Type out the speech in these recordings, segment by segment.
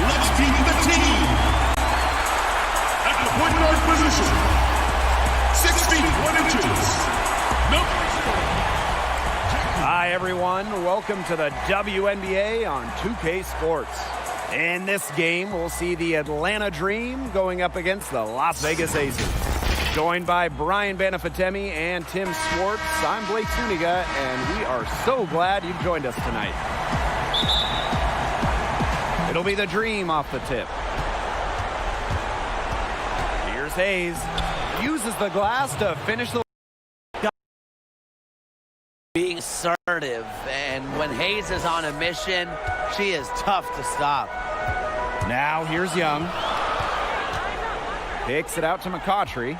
Let's keep the team. At the point guard position, 6 feet 1 inches. Hi everyone, welcome to the WNBA on 2K Sports. In this game, we'll see the Atlanta Dream going up against the Las Vegas Aces. Joined by Brian Banafitemi and Tim Swartz, I'm Blake Zuniga, and we are so glad you've joined us tonight. It'll be the Dream off the tip. Here's Hayes. Uses the glass to finish the... Being assertive, and when Hayes is on a mission, she is tough to stop. Now here's Young. Kicks it out to McCautry.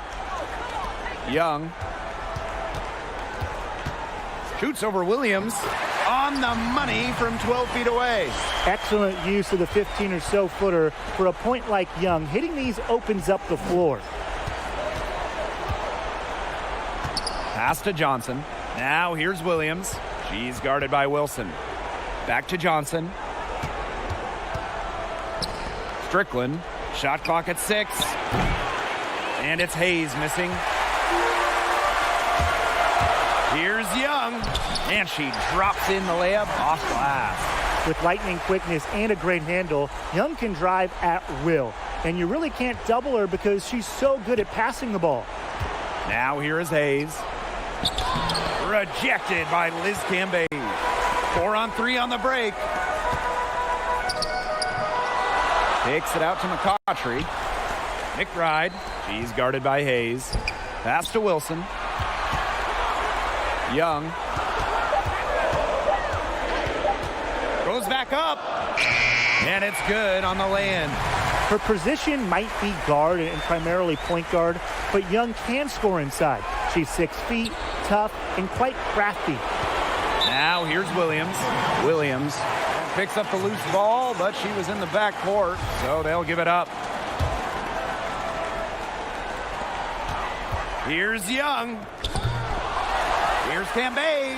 Young. Shoots over Williams. On the money from 12 feet away. Excellent use of the 15 or so footer for a point like Young. Hitting these opens up the floor. Pass to Johnson. Now here's Williams. She's guarded by Wilson. Back to Johnson. Strickland. Shot clock at 6. And it's Hayes missing. Here's Young. And she drops in the layup off glass. With lightning quickness and a great handle, Young can drive at will. And you really can't double her because she's so good at passing the ball. Now here is Hayes. Rejected by Liz Cambage. 4-on-3 on the break. Takes it out to McCautry. McBride. She's guarded by Hayes. Pass to Wilson. Young. Goes back up. And it's good on the lay-in. Her position might be guard and primarily point guard, but Young can score inside. She's 6 feet, tough, and quite crafty. Now here's Williams. Williams picks up the loose ball, but she was in the back court, so they'll give it up. Here's Young. Here's Cambage.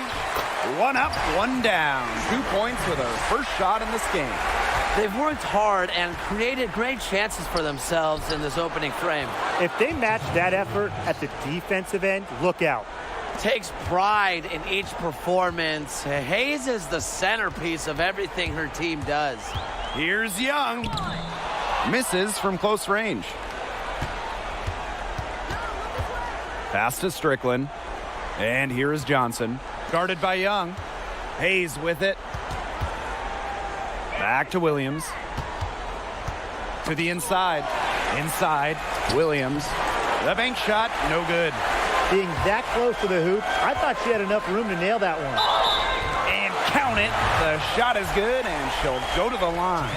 1 up, 1 down. 2 points with her first shot in this game. They've worked hard and created great chances for themselves in this opening frame. If they match that effort at the defensive end, look out. Takes pride in each performance. Hayes is the centerpiece of everything her team does. Here's Young. Misses from close range. Pass to Strickland. And here is Johnson. Guarded by Young. Hayes with it. Back to Williams. To the inside. Inside. Williams. The bank shot, no good. Being that close to the hoop, I thought she had enough room to nail that one. And count it. The shot is good, and she'll go to the line.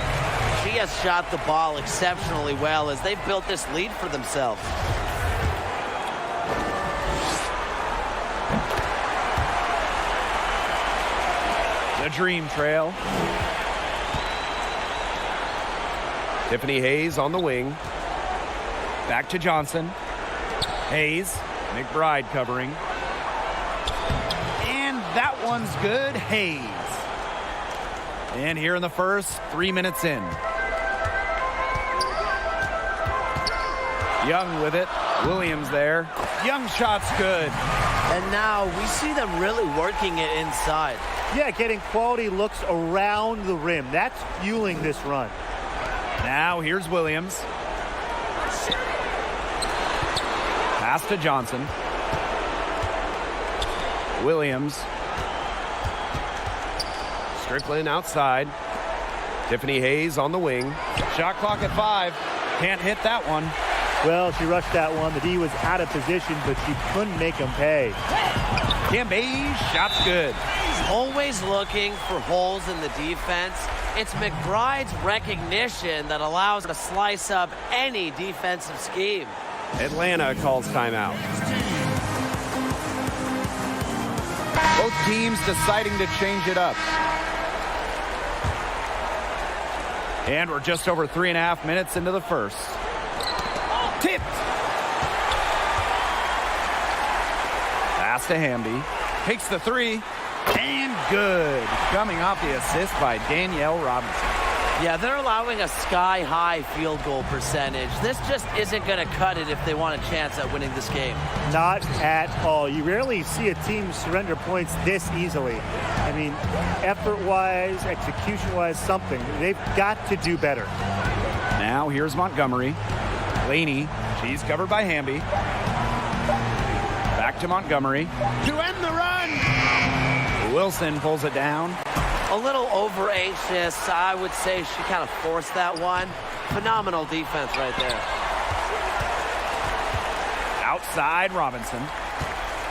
She has shot the ball exceptionally well as they've built this lead for themselves. The Dream trail. Tiffany Hayes on the wing. Back to Johnson. Hayes. McBride covering. And that one's good. Hayes. And here in the first, 3 minutes in. Young with it. Williams there. Young shot's good. And now we see them really working it inside. Yeah, getting quality looks around the rim. That's fueling this run. Now here's Williams. Pass to Johnson. Williams. Strickland outside. Tiffany Hayes on the wing. Shot clock at 5. Can't hit that one. Well, she rushed that one. The D was out of position, but she couldn't make them pay. Cambage, shot's good. Always looking for holes in the defense. It's McBride's recognition that allows her to slice up any defensive scheme. Atlanta calls timeout. Both teams deciding to change it up. And we're just over 3.5 minutes into the first. Tipped. Pass to Hamby. Takes the 3. And good. Coming off the assist by Danielle Robinson. Yeah, they're allowing a sky-high field goal percentage. This just isn't going to cut it if they want a chance at winning this game. Not at all. You rarely see a team surrender points this easily. I mean, effort-wise, execution-wise, something. They've got to do better. Now here's Montgomery. Laney, she's covered by Hamby. Back to Montgomery to end the run. Wilson pulls it down. A little over-anxious. I would say she kind of forced that one. Phenomenal defense right there. Outside Robinson.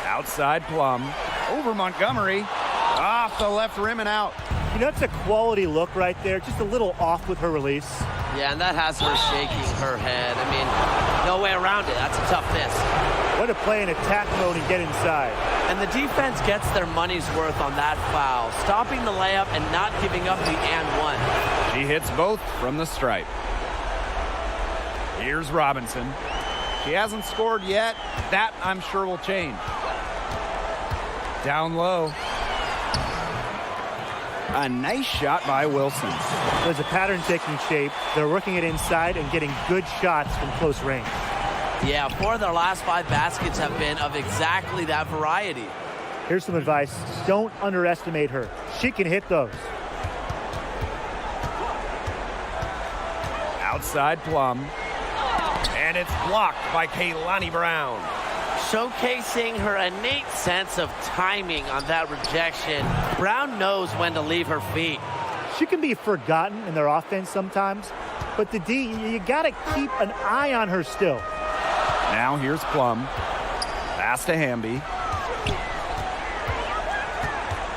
Outside Plum. Over Montgomery. Off the left rim and out. You know, it's a quality look right there. Just a little off with her release. Yeah, and that has her shaking her head. I mean, no way around it. That's a tough miss. Way to play in attack mode and get inside. And the defense gets their money's worth on that foul, stopping the layup and not giving up the and one. She hits both from the stripe. Here's Robinson. She hasn't scored yet. That, I'm sure, will change. Down low. A nice shot by Wilson. There's a pattern taking shape. They're working it inside and getting good shots from close range. Yeah, 4 of their last 5 baskets have been of exactly that variety. Here's some advice. Don't underestimate her. She can hit those. Outside Plum. And it's blocked by Kaylani Brown. Showcasing her innate sense of timing on that rejection. Brown knows when to leave her feet. She can be forgotten in their offense sometimes, but the D, you got to keep an eye on her still. Now here's Plum. Pass to Hamby.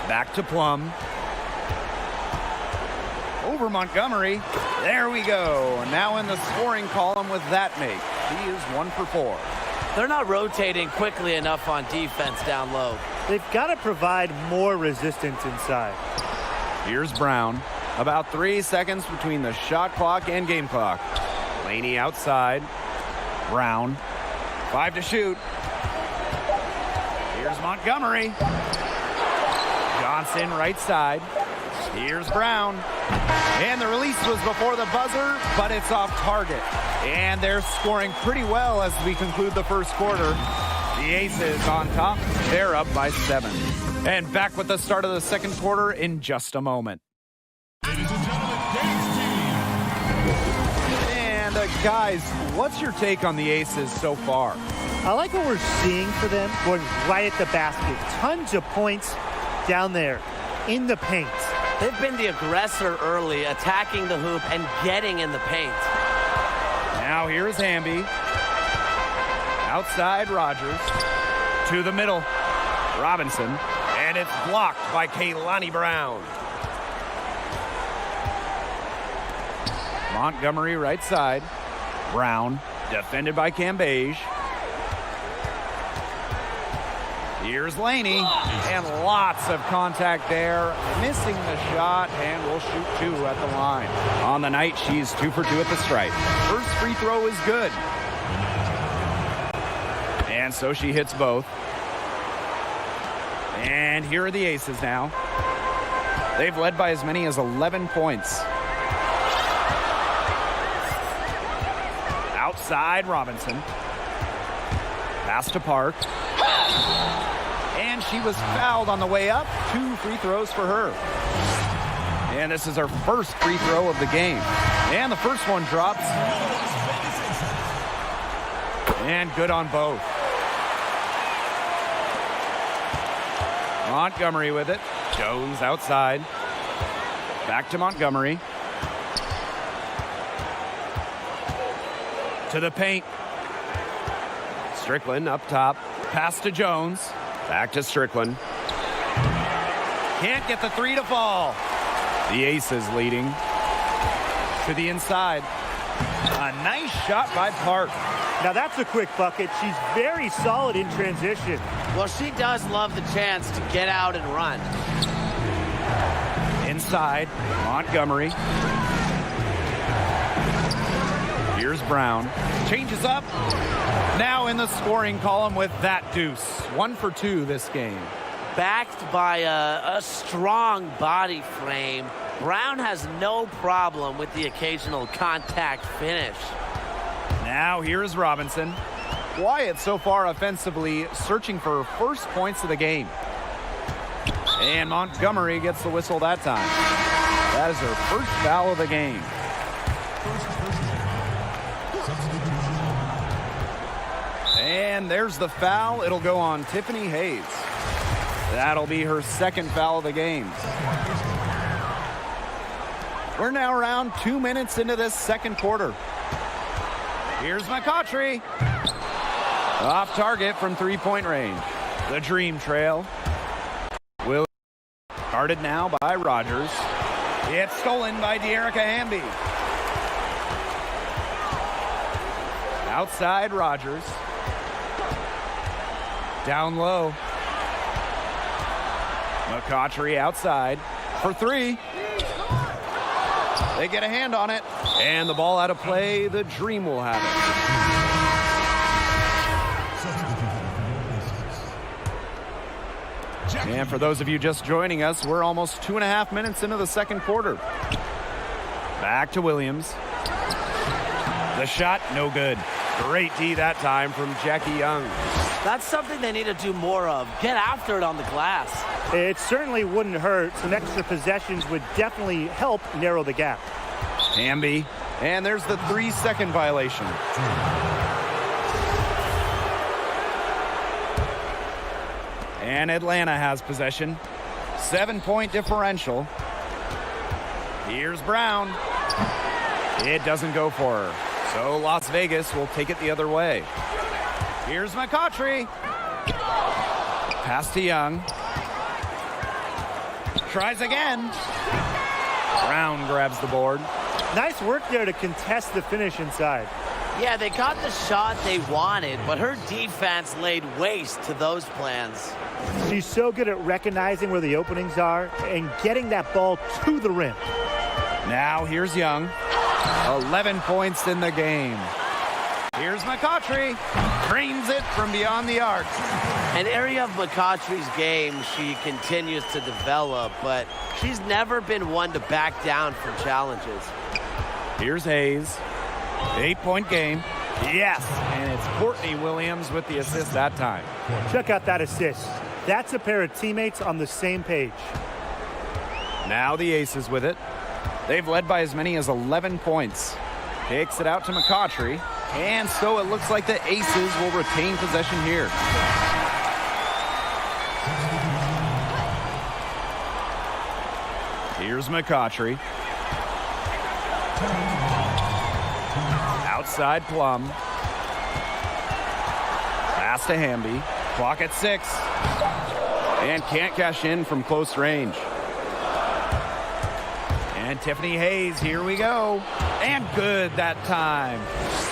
Back to Plum. Over Montgomery. There we go. Now in the scoring column with that make. He is 1 for 4. They're not rotating quickly enough on defense down low. They've got to provide more resistance inside. Here's Brown. About 3 seconds between the shot clock and game clock. Laney outside. Brown. 5 to shoot. Here's Montgomery. Johnson right side. Here's Brown. And the release was before the buzzer, but it's off target. And they're scoring pretty well as we conclude the first quarter. The Aces on top. They're up by 7. And back with the start of the second quarter in just a moment. Ladies and gentlemen, Dave's team. And guys, what's your take on the Aces so far? I like what we're seeing for them, going right at the basket. Tons of points down there in the paint. They've been the aggressor early, attacking the hoop and getting in the paint. Now here's Hamby. Outside Rogers. To the middle. Robinson. And it's blocked by Kaylani Brown. Montgomery right side. Brown. Defended by Cambage. Here's Laney. And lots of contact there. Missing the shot and will shoot 2 at the line. On the night, she's 2 for 2 at the stripe. First free throw is good. And so she hits both. And here are the Aces now. They've led by as many as 11 points. Outside Robinson. Pass to Park. And she was fouled on the way up. 2 free throws for her. And this is her first free throw of the game. And the first one drops. And good on both. Montgomery with it. Jones outside. Back to Montgomery. To the paint. Strickland up top. Pass to Jones. Back to Strickland. Can't get the 3 to fall. The Aces leading. To the inside. A nice shot by Park. Now that's a quick bucket. She's very solid in transition. Well, she does love the chance to get out and run. Inside, Montgomery. Here's Brown. Changes up. Now in the scoring column with that deuce. 1 for 2 this game. Backed by a strong body frame. Brown has no problem with the occasional contact finish. Now here's Robinson. Wyatt so far offensively searching for first points of the game. And Montgomery gets the whistle that time. That is her first foul of the game. And there's the foul. It'll go on Tiffany Hayes. That'll be her second foul of the game. We're now around 2 minutes into this second quarter. Here's McCautry. Off target from three-point range. The Dream trail. Will guarded now by Rogers. It's stolen by Dearica Hamby. Outside Rogers. Down low. McCautry outside for three. They get a hand on it. And the ball out of play. The Dream will have it. And for those of you just joining us, we're almost 2.5 minutes into the second quarter. Back to Williams. The shot, no good. Great D that time from Jackie Young. That's something they need to do more of. Get after it on the glass. It certainly wouldn't hurt. Some extra possessions would definitely help narrow the gap. Hamby. And there's the 3-second violation. And Atlanta has possession. 7-point differential. Here's Brown. It doesn't go for her. So Las Vegas will take it the other way. Here's McCautry. Pass to Young. Tries again. Brown grabs the board. Nice work there to contest the finish inside. Yeah, they got the shot they wanted, but her defense laid waste to those plans. She's so good at recognizing where the openings are and getting that ball to the rim. Now here's Young. 11 points in the game. Here's McCautry. Drains it from beyond the arc. An area of McCautry's game she continues to develop, but she's never been one to back down from challenges. Here's Hayes. 8-point game. Yes, and it's Courtney Williams with the assist that time. Check out that assist. That's a pair of teammates on the same page. Now the Aces with it. They've led by as many as 11 points. Takes it out to McCautry. And so it looks like the Aces will retain possession here. Here's McCautry. Outside Plum. Pass to Hamby. Clock at 6. And can't cash in from close range. And Tiffany Hayes, here we go. And good that time.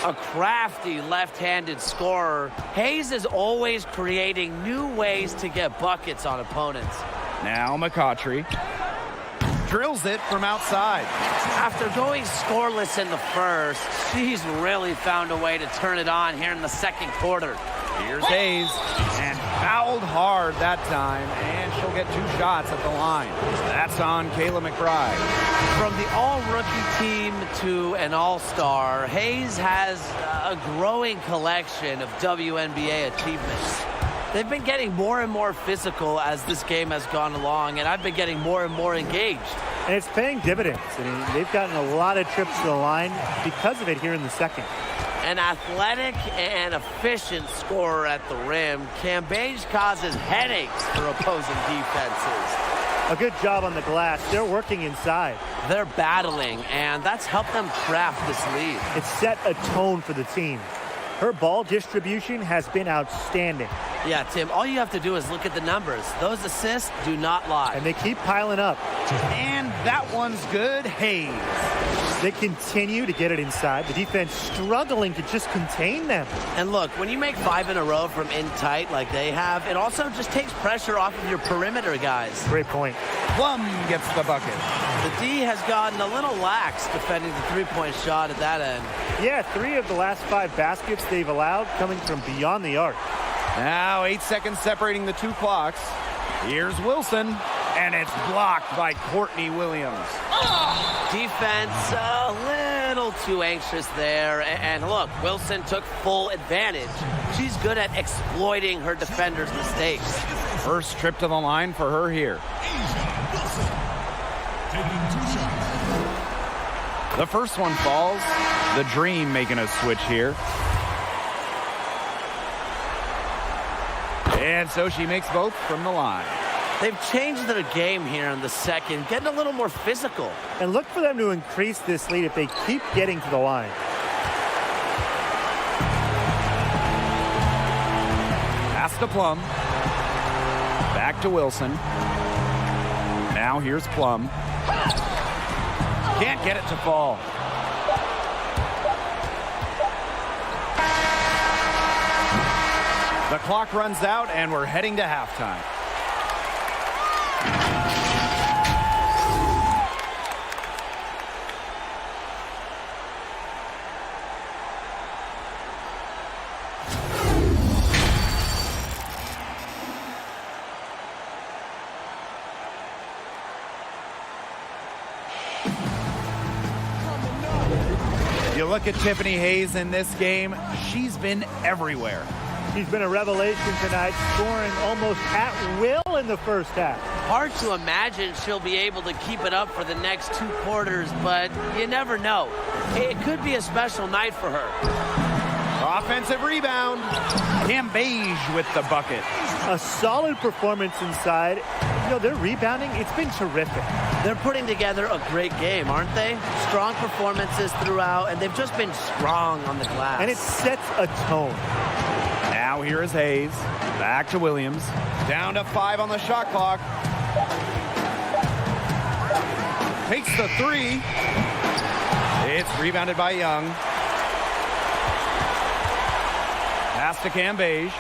A crafty left-handed scorer, Hayes is always creating new ways to get buckets on opponents. Now McCautry drills it from outside. After going scoreless in the first, she's really found a way to turn it on here in the second quarter. Here's Hayes, and fouled hard that time, and she'll get 2 shots at the line. That's on Kayla McBride. From the all-rookie team to an all-star, Hayes has a growing collection of WNBA achievements. They've been getting more and more physical as this game has gone along, and I've been getting more and more engaged. And it's paying dividends. I mean, they've gotten a lot of trips to the line because of it here in the second. An athletic and efficient scorer at the rim, Cambage causes headaches for opposing defenses. A good job on the glass. They're working inside. They're battling, and that's helped them craft this lead. It's set a tone for the team. Her ball distribution has been outstanding. Yeah, Tim, all you have to do is look at the numbers. Those assists do not lie. And they keep piling up. And that one's good. Hayes. They continue to get it inside. The defense struggling to just contain them. And look, when you make 5 in a row from in tight like they have, it also just takes pressure off of your perimeter guys. Great point. Plum gets the bucket. The D has gotten a little lax defending the three-point shot at that end. Yeah, 3 of the last 5 baskets they've allowed coming from beyond the arc. Now 8 seconds separating the 2 clocks. Here's Wilson. And it's blocked by Courtney Williams. Defense a little too anxious there. And look, Wilson took full advantage. She's good at exploiting her defender's mistakes. First trip to the line for her here. The first one falls. The Dream making a switch here. And so she makes both from the line. They've changed their game here in the second, getting a little more physical. And look for them to increase this lead if they keep getting to the line. Pass to Plum. Back to Wilson. Now here's Plum. Can't get it to fall. The clock runs out and we're heading to halftime. You look at Tiffany Hayes in this game, she's been everywhere. She's been a revelation tonight, scoring almost at will in the first half. Hard to imagine she'll be able to keep it up for the next 2 quarters, but you never know. It could be a special night for her. Offensive rebound. Cambage with the bucket. A solid performance inside. You know, their rebounding, it's been terrific. They're putting together a great game, aren't they? Strong performances throughout, and they've just been strong on the glass. And it sets a tone. Now here is Hayes. Back to Williams. Down to 5 on the shot clock. Takes the 3. It's rebounded by Young. Pass to Cambage.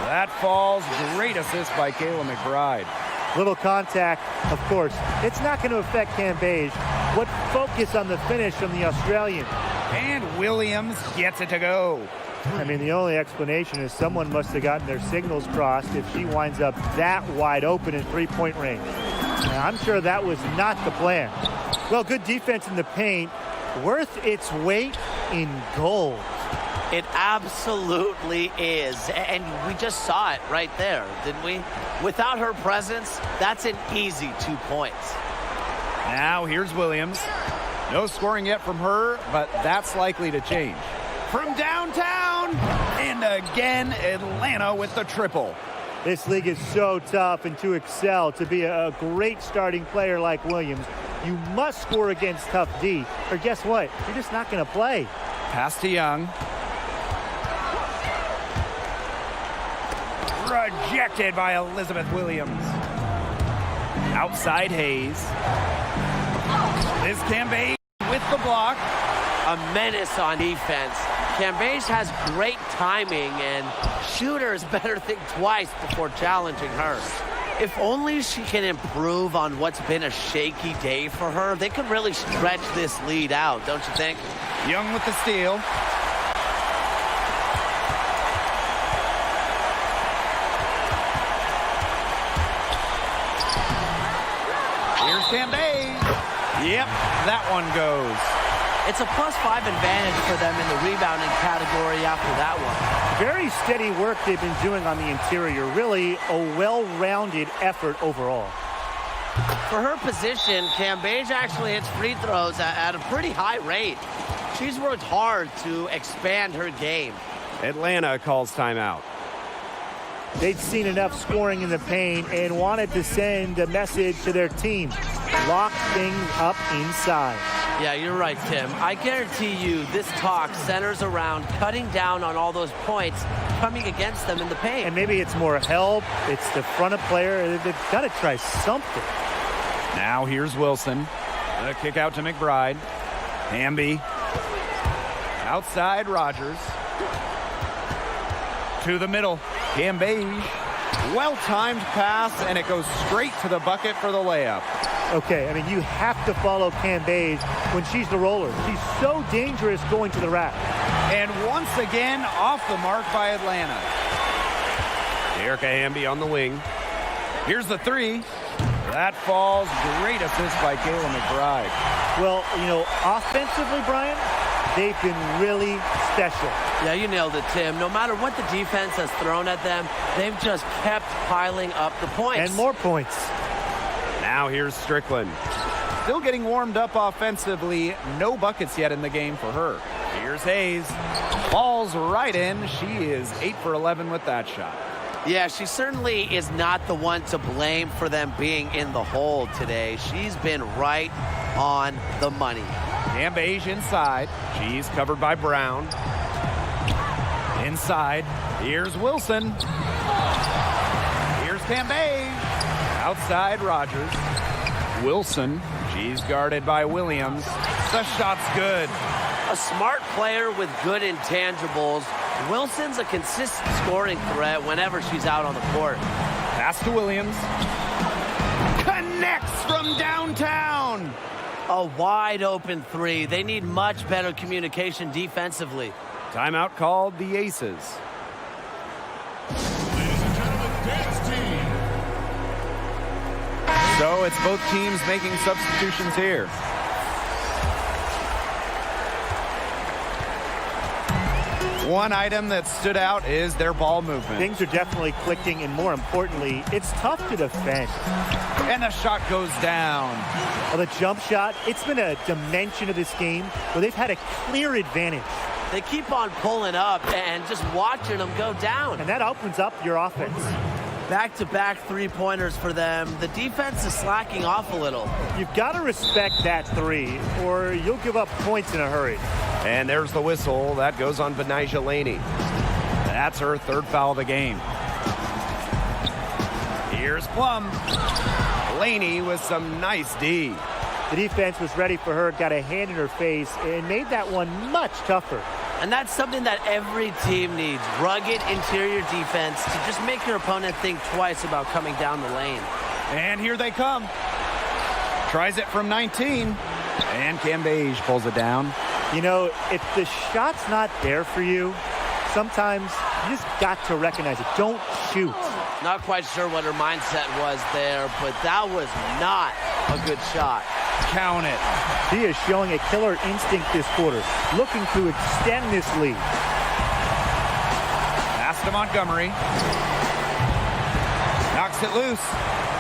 That falls. Great assist by Kayla McBride. Little contact, of course. It's not going to affect Cambage. What focus on the finish from the Australian. And Williams gets it to go. I mean, the only explanation is someone must have gotten their signals crossed if she winds up that wide open in three-point range. Now, I'm sure that was not the plan. Well, good defense in the paint. Worth its weight in gold. It absolutely is. And we just saw it right there, didn't we? Without her presence, that's an easy 2 points. Now here's Williams. No scoring yet from her, but that's likely to change. From downtown, and again, Atlanta with the triple. This league is so tough, and to excel, to be a great starting player like Williams, you must score against tough D, or guess what? You're just not going to play. Pass to Young. Rejected by Elizabeth Williams. Outside Hayes. This Cambage with the block. A menace on defense. Cambage has great timing, and shooters better think twice before challenging her. If only she can improve on what's been a shaky day for her, they could really stretch this lead out, don't you think? Young with the steal. Here's Cambage. Yep, that one goes. It's a +5 advantage for them in the rebounding category after that one. Very steady work they've been doing on the interior. Really a well-rounded effort overall. For her position, Cambage actually hits free throws at a pretty high rate. She's worked hard to expand her game. Atlanta calls timeout. They'd seen enough scoring in the paint and wanted to send a message to their team. Lock things up inside. Yeah, you're right, Tim. I guarantee you this talk centers around cutting down on all those points coming against them in the paint. And maybe it's more help. It's the front of player. They've got to try something. Now here's Wilson. The kick out to McBride. Hamby. Outside Rogers. To the middle. Cambage. Well-timed pass, and it goes straight to the bucket for the layup. Okay, I mean, you have to follow Cambage when she's the roller. She's so dangerous going to the rack. And once again, off the mark by Atlanta. Erica Hamby on the wing. Here's the 3. That falls. Great assist by Kayla McBride. Well, offensively, Brian, they've been really special. Yeah, you nailed it, Tim. No matter what the defense has thrown at them, they've just kept piling up the points. And more points. Now here's Strickland. Still getting warmed up offensively. No buckets yet in the game for her. Here's Hayes. Falls right in. She is 8 for 11 with that shot. Yeah, she certainly is not the one to blame for them being in the hole today. She's been right on the money. Cambage inside. She's covered by Brown. Inside. Here's Wilson. Here's Cambage. Outside Rogers. Wilson. She's guarded by Williams. The shot's good. A smart player with good intangibles. Wilson's a consistent scoring threat whenever she's out on the court. Pass to Williams. Connects from downtown. A wide open three. They need much better communication defensively. Timeout called the Aces. Ladies and gentlemen, dance team. So it's both teams making substitutions here. One item that stood out is their ball movement. Things are definitely clicking, and more importantly, it's tough to defend. And the shot goes down. Well, the jump shot, it's been a dimension of this game where they've had a clear advantage. They keep on pulling up and just watching them go down. And that opens up your offense. Back-to-back three-pointers for them. The defense is slacking off a little. You've got to respect that three, or you'll give up points in a hurry. And there's the whistle. That goes on Benijah Laney. That's her third foul of the game. Here's Plum. Laney with some nice D. The defense was ready for her, got a hand in her face, and made that one much tougher. And that's something that every team needs. Rugged interior defense to just make your opponent think twice about coming down the lane. And here they come. Tries it from 19. And Cambage pulls it down. If the shot's not there for you, sometimes you just got to recognize it. Don't shoot. Not quite sure what her mindset was there, but that was not a good shot. Count it. She is showing a killer instinct this quarter, looking to extend this lead. Pass to Montgomery. Knocks it loose.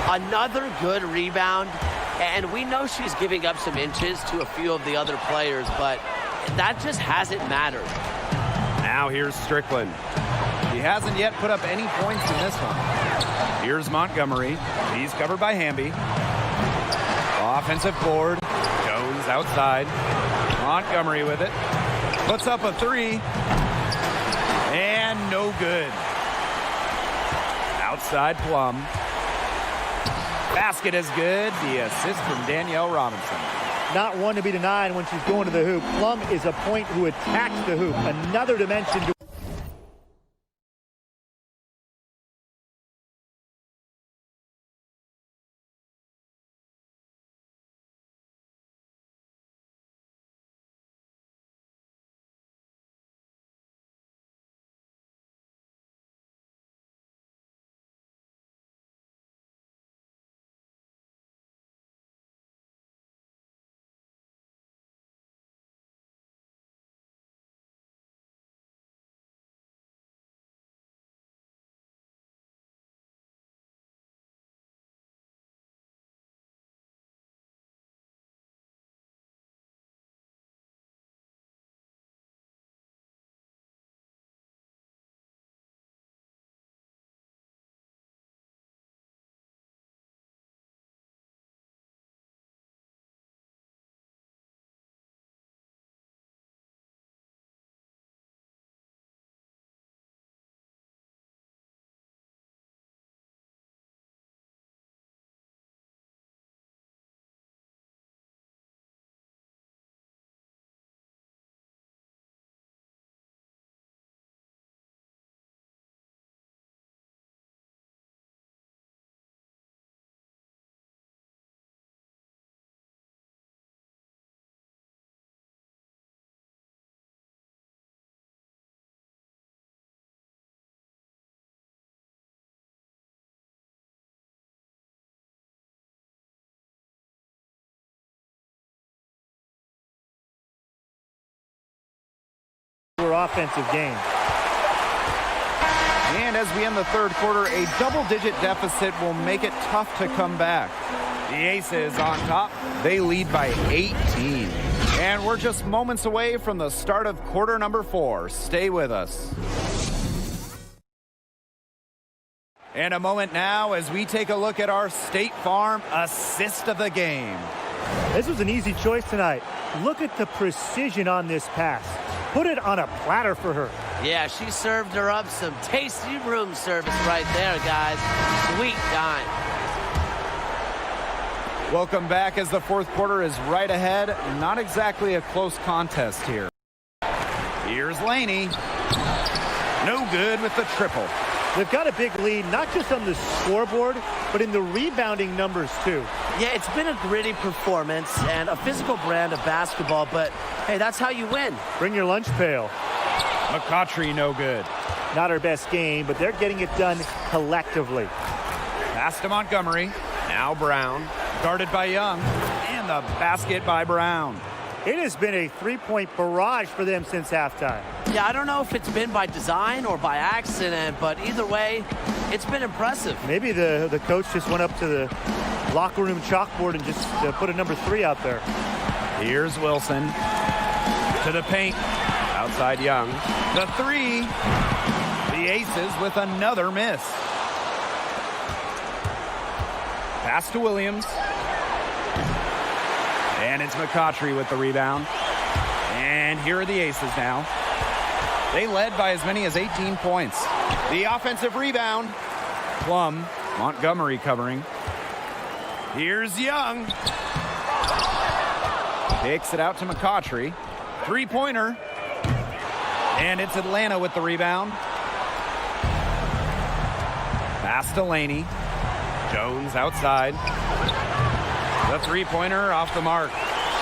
Another good rebound, and we know she's giving up some inches to a few of the other players, but that just hasn't mattered. Now here's Strickland. He hasn't yet put up any points in this one. Here's Montgomery. He's covered by Hamby. Offensive board. Jones outside. Montgomery with it. Puts up a three. And no good. Outside Plum. Basket is good. The assist from Danielle Robinson. Not one to be denied when she's going to the hoop. Plum is a point who attacks the hoop. Another dimension to simpler offensive game. And as we end the third quarter, a double-digit deficit will make it tough to come back. The Aces on top. They lead by 18. And we're just moments away from the start of quarter number 4. Stay with us. And a moment now as we take a look at our State Farm assist of the game. This was an easy choice tonight. Look at the precision on this pass. Put it on a platter for her. Yeah, she served her up some tasty room service right there, guys. Sweet dime. Welcome back as the fourth quarter is right ahead. Not exactly a close contest here. Here's Laney. No good with the triple. They've got a big lead, not just on the scoreboard, but in the rebounding numbers, too. Yeah, it's been a gritty performance and a physical brand of basketball, but, hey, that's how you win. Bring your lunch pail. McCautry, no good. Not her best game, but they're getting it done collectively. Pass to Montgomery. Now Brown. Guarded by Young. And the basket by Brown. It has been a three-point barrage for them since halftime. Yeah, I don't know if it's been by design or by accident, but either way, it's been impressive. Maybe the coach just went up to the locker room chalkboard and just put a number 3 out there. Here's Wilson. To the paint. Outside Young. The 3. The Aces with another miss. Pass to Williams. And it's McCautry with the rebound. And here are the Aces now. They led by as many as 18 points. The offensive rebound. Plum. Montgomery covering. Here's Young. Takes it out to McCautry. Three-pointer. And it's Atlanta with the rebound. Pass to Laney. Jones outside. The three-pointer off the mark.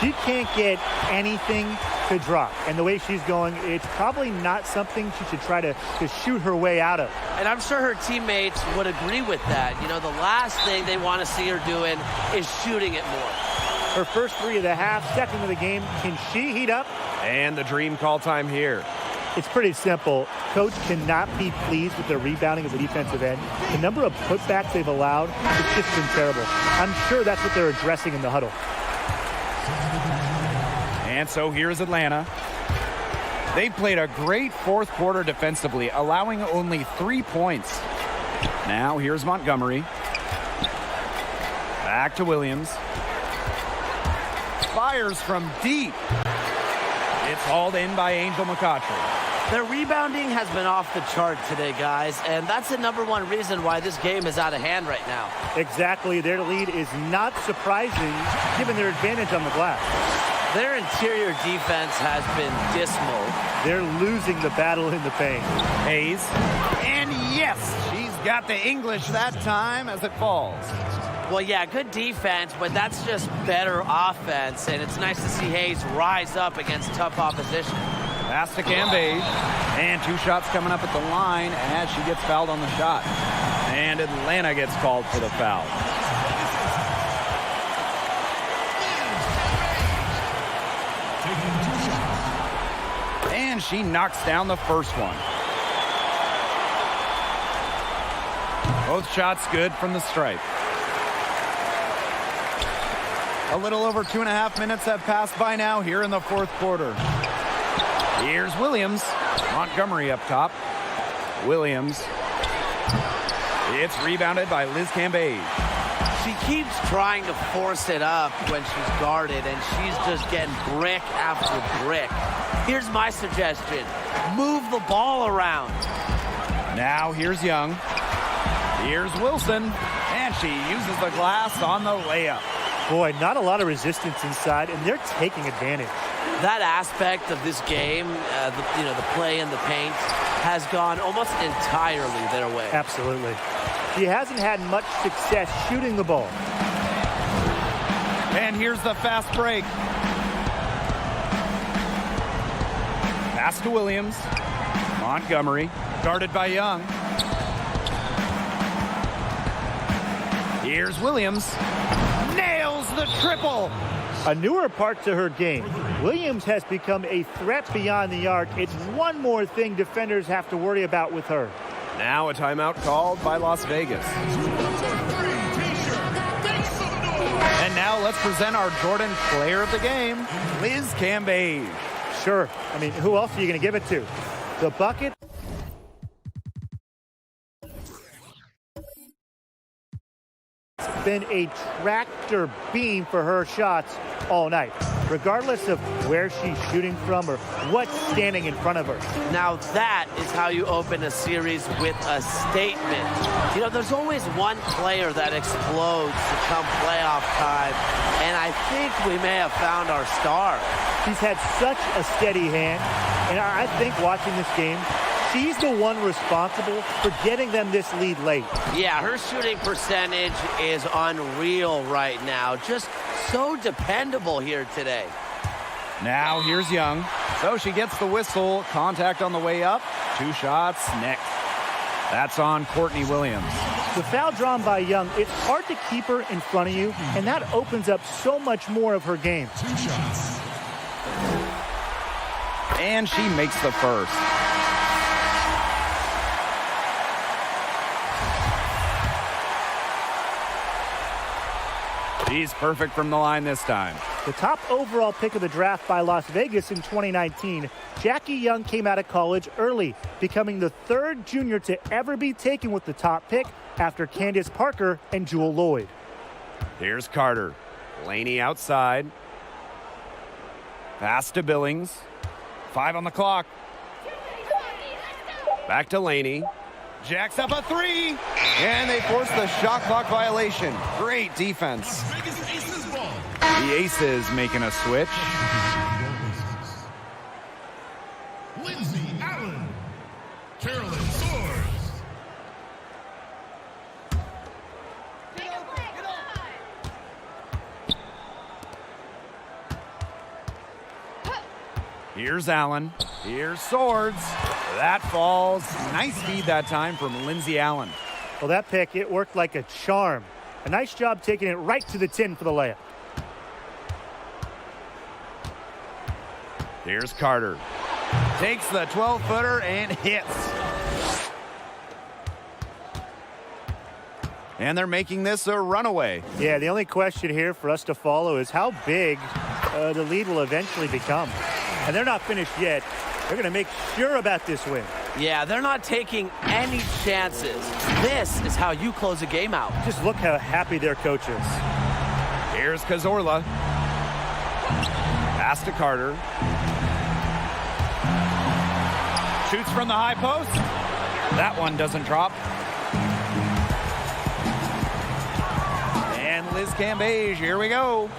She can't get anything to drop. And the way she's going, it's probably not something she should try to shoot her way out of. And I'm sure her teammates would agree with that. You know, the last thing they want to see her doing is shooting it more. Her first 3 of the half, second of the game. Can she heat up? And the dream call time here. It's pretty simple. Coach cannot be pleased with the rebounding of the defensive end. The number of putbacks they've allowed, it's just been terrible. I'm sure that's what they're addressing in the huddle. And so here's Atlanta. They played a great fourth quarter defensively, allowing only 3 points. Now here's Montgomery. Back to Williams. Fires from deep. It's hauled in by Angel McCautry. Their rebounding has been off the chart today, guys, and that's the #1 reason why this game is out of hand right now. Exactly. Their lead is not surprising given their advantage on the glass. Their interior defense has been dismal. They're losing the battle in the paint. Hayes. And yes, she's got the English that time as it falls. Well, yeah, good defense, but that's just better offense, and it's nice to see Hayes rise up against tough opposition. Pass to Cambage. And 2 shots coming up at the line as she gets fouled on the shot. And Atlanta gets called for the foul. And she knocks down the first one. Both shots good from the stripe. A little over 2.5 minutes have passed by now here in the fourth quarter. Here's Williams. Montgomery up top. Williams. It's rebounded by Liz Cambage. She keeps trying to force it up when she's guarded, and she's just getting brick after brick. Here's my suggestion. Move the ball around. Now here's Young. Here's Wilson. And she uses the glass on the layup. Boy, not a lot of resistance inside, and they're taking advantage. That aspect of this game, the play in the paint, has gone almost entirely their way. Absolutely. She hasn't had much success shooting the ball. And here's the fast break. Pass to Williams. Montgomery, guarded by Young. Here's Williams. Nails the triple. A newer part to her game. Williams has become a threat beyond the arc. It's one more thing defenders have to worry about with her. Now a timeout called by Las Vegas. And now let's present our Jordan player of the game, Liz Cambage. Sure. I mean, who else are you going to give it to? The bucket? It's been a tractor beam for her shots all night, regardless of where she's shooting from or what's standing in front of her. Now that is how you open a series with a statement. You know, there's always one player that explodes come playoff time, and I think we may have found our star. She's had such a steady hand, and I think watching this game, she's the one responsible for getting them this lead late. Yeah, her shooting percentage is unreal right now. Just so dependable here today. Now here's Young. So she gets the whistle. Contact on the way up. 2 shots. Next. That's on Courtney Williams. The foul drawn by Young, it's hard to keep her in front of you, and that opens up so much more of her game. 2 shots. And she makes the first. She's perfect from the line this time. The top overall pick of the draft by Las Vegas in 2019, Jackie Young came out of college early, becoming the 3rd junior to ever be taken with the top pick after Candace Parker and Jewell Loyd. Here's Carter. Laney outside. Pass to Billings. 5 on the clock. Back to Laney. Jacks up a 3. And they force the shot clock violation. Great defense. Vegas Aces ball. The Aces making a switch. Lindsay Allen. Carolyn Swords. Here's Allen. Here's Swords. That falls. Nice feed that time from Lindsay Allen. Well, that pick, it worked like a charm. A nice job taking it right to the tin for the layup. Here's Carter. Takes the 12-footer and hits. And they're making this a runaway. Yeah, the only question here for us to follow is how big the lead will eventually become. And they're not finished yet. They're going to make sure about this win. Yeah, they're not taking any chances. This is how you close a game out. Just look how happy their coach is. Here's Cazorla. Pass to Carter. Shoots from the high post. That one doesn't drop. And Liz Cambage, here we go.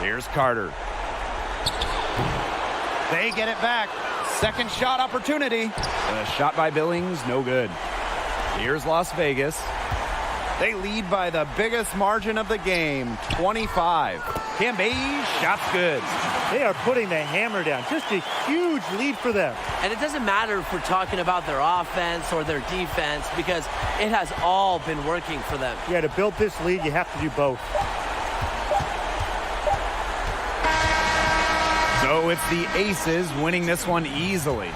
Here's Carter. They get it back. Second shot opportunity. A shot by Billings, no good. Here's Las Vegas. They lead by the biggest margin of the game, 25. Cambage, shot's good. They are putting the hammer down. Just a huge lead for them. And it doesn't matter if we're talking about their offense or their defense because it has all been working for them. Yeah, to build this lead, you have to do both. So it's the Aces winning this one easily.